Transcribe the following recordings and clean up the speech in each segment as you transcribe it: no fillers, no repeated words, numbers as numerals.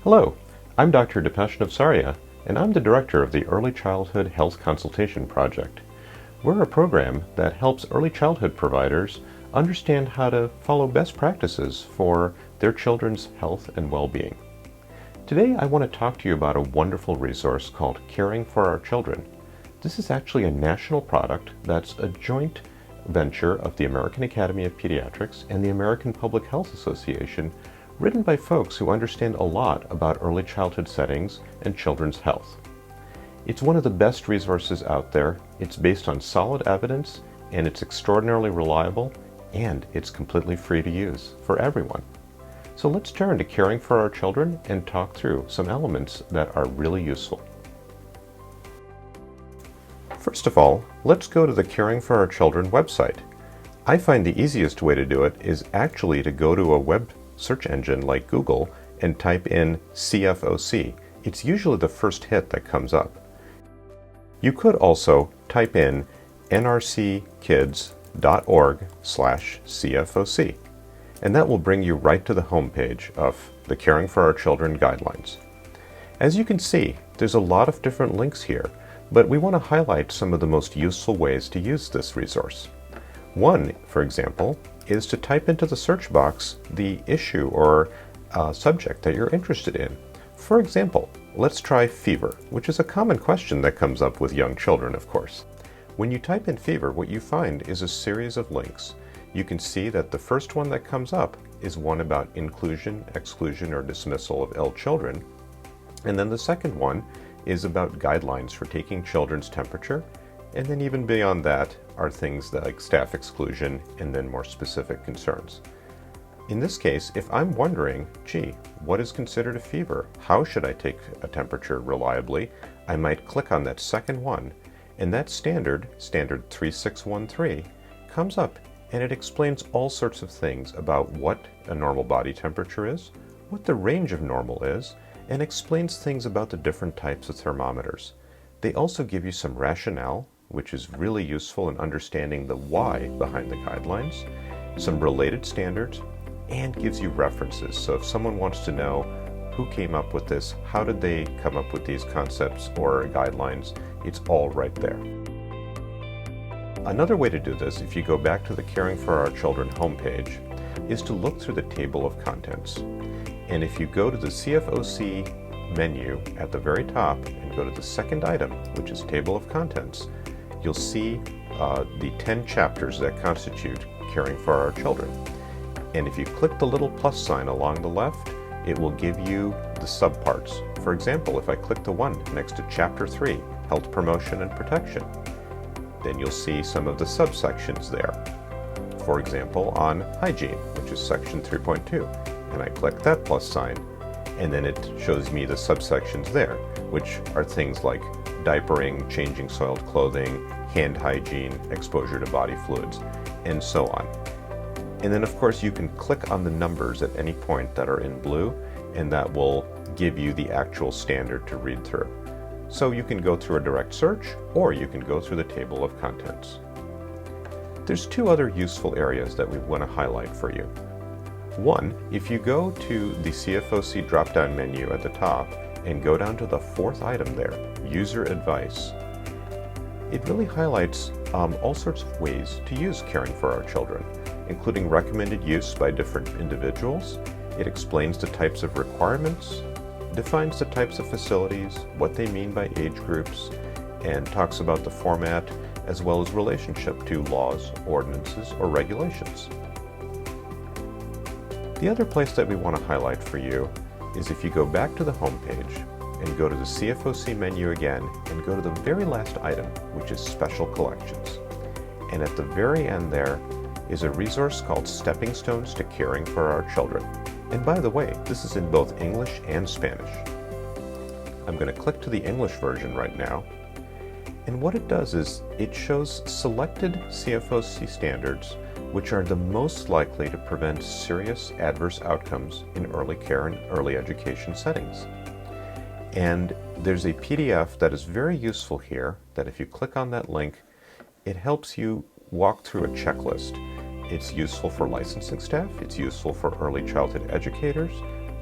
Hello, I'm Dr. Dipesh Navsaria, and I'm the director of the Early Childhood Health Consultation Project. We're a program that helps early childhood providers understand how to follow best practices for their children's health and well-being. Today I want to talk to you about a wonderful resource called Caring for Our Children. This is actually a national product that's a joint venture of the American Academy of Pediatrics and the American Public Health Association, written by folks who understand a lot about early childhood settings and children's health. It's one of the best resources out there. It's based on solid evidence, and it's extraordinarily reliable, and it's completely free to use for everyone. So let's turn to Caring for Our Children and talk through some elements that are really useful. First of all, let's go to the Caring for Our Children website. I find the easiest way to do it is actually to go to a web search engine like Google and type in CFOC. It's usually the first hit that comes up. You could also type in nrckids.org/CFOC, and that will bring you right to the homepage of the Caring for Our Children guidelines. As you can see, there's a lot of different links here, but we want to highlight some of the most useful ways to use this resource. One, for example, is to type into the search box the issue or subject that you're interested in. For example, let's try fever, which is a common question that comes up with young children, of course. When you type in fever, what you find is a series of links. You can see that the first one that comes up is one about inclusion, exclusion, or dismissal of ill children. And then the second one is about guidelines for taking children's temperature. And then even beyond that are things like staff exclusion and then more specific concerns. In this case, if I'm wondering, gee, what is considered a fever? How should I take a temperature reliably? I might click on that second one, and that standard 3613, comes up, and it explains all sorts of things about what a normal body temperature is, what the range of normal is, and explains things about the different types of thermometers. They also give you some rationale, which is really useful in understanding the why behind the guidelines, some related standards, and gives you references. So if someone wants to know who came up with this, how did they come up with these concepts or guidelines, it's all right there. Another way to do this, if you go back to the Caring for Our Children homepage, is to look through the table of contents. And if you go to the CFOC menu at the very top and go to the second item, which is Table of Contents, you'll see the 10 chapters that constitute Caring for Our Children. And if you click the little plus sign along the left, it will give you the subparts. For example, if I click the one next to Chapter 3, Health Promotion and Protection, then you'll see some of the subsections there. For example, on hygiene, which is section 3.2, and I click that plus sign, and then it shows me the subsections there, which are things like diapering, changing soiled clothing, hand hygiene, exposure to body fluids, and so on. And then of course you can click on the numbers at any point that are in blue, and that will give you the actual standard to read through. So you can go through a direct search, or you can go through the table of contents. There's two other useful areas that we want to highlight for you. One, if you go to the CFOC drop-down menu at the top and go down to the fourth item there, User Advice, it really highlights all sorts of ways to use Caring for Our Children, including recommended use by different individuals. It explains the types of requirements, defines the types of facilities, what they mean by age groups, and talks about the format as well as relationship to laws, ordinances, or regulations. The other place that we want to highlight for you is if you go back to the home page and go to the CFOC menu again and go to the very last item, which is Special Collections. And at the very end there is a resource called Stepping Stones to Caring for Our Children. And by the way, this is in both English and Spanish. I'm going to click to the English version right now. And what it does is it shows selected CFOC standards which are the most likely to prevent serious adverse outcomes in early care and early education settings. And there's a PDF that is very useful here that if you click on that link, it helps you walk through a checklist. It's useful for licensing staff, it's useful for early childhood educators,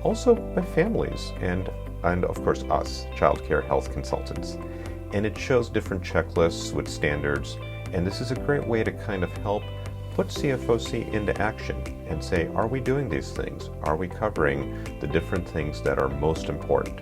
also by families and of course us, child care health consultants. And it shows different checklists with standards, and this is a great way to kind of help put CFOC into action and say, are we doing these things? Are we covering the different things that are most important?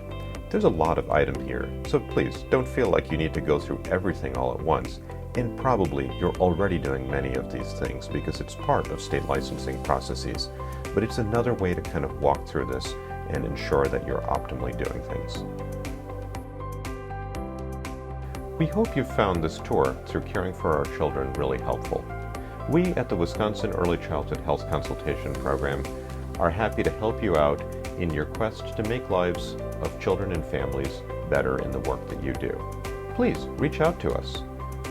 There's a lot of items here, so please don't feel like you need to go through everything all at once. And probably you're already doing many of these things because it's part of state licensing processes. But it's another way to kind of walk through this and ensure that you're optimally doing things. We hope you found this tour through Caring for Our Children really helpful. We at the Wisconsin Early Childhood Health Consultation Program are happy to help you out in your quest to make lives of children and families better in the work that you do. Please reach out to us.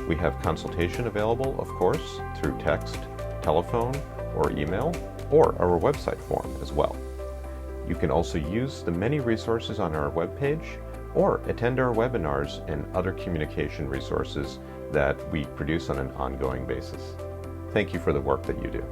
We have consultation available, of course, through text, telephone, or email, or our website form as well. You can also use the many resources on our webpage or attend our webinars and other communication resources that we produce on an ongoing basis. Thank you for the work that you do.